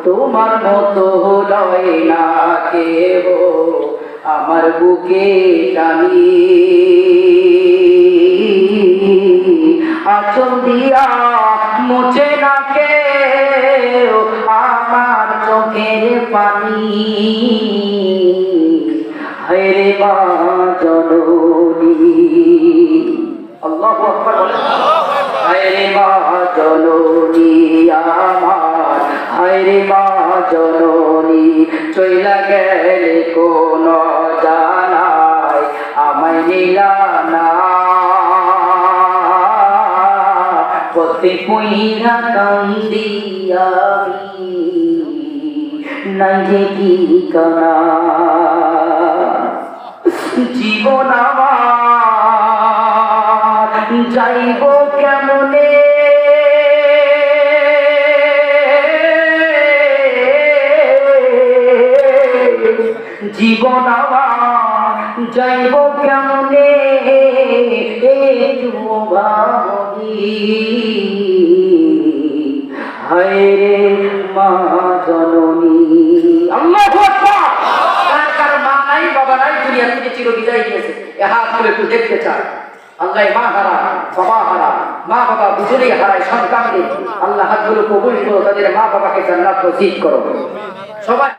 তোমার মতো লয় না কেহ আমার বুকে টানি, আঁচল দিয়া মুছে না কেউ আমার চোখের পানি। হায়রে মা জননী, আল্লাহু আকবার বলেন। হায়রে মা জননী আমার, হায়রে মা জননী, চইলা গেলে কোন জানায় আমায় নিলা না। পথে পইরা কান্দি আমি, নাই যে ঠিকানা। জীবন আমার যাইব কেমনে, জীবন আমার যাইব কেমনে, একটু ভাবি। হায়রে মা জননী। আল্লাহু আকবার। কার মা নাই বাবা নাই, দুনিয়া থেকে চির বিদায় নিয়েছে, এ হাত তুলে একটু দেখতে চায়। আল্লাহ মা হারা বাবা হারা, মা বাবা দুজনেই হারায় সন্তানকে। আল্লাহ হাতগুলো কবুল করো, তাদের মা বাবাকে জান্নাত নসিব করো। সবাই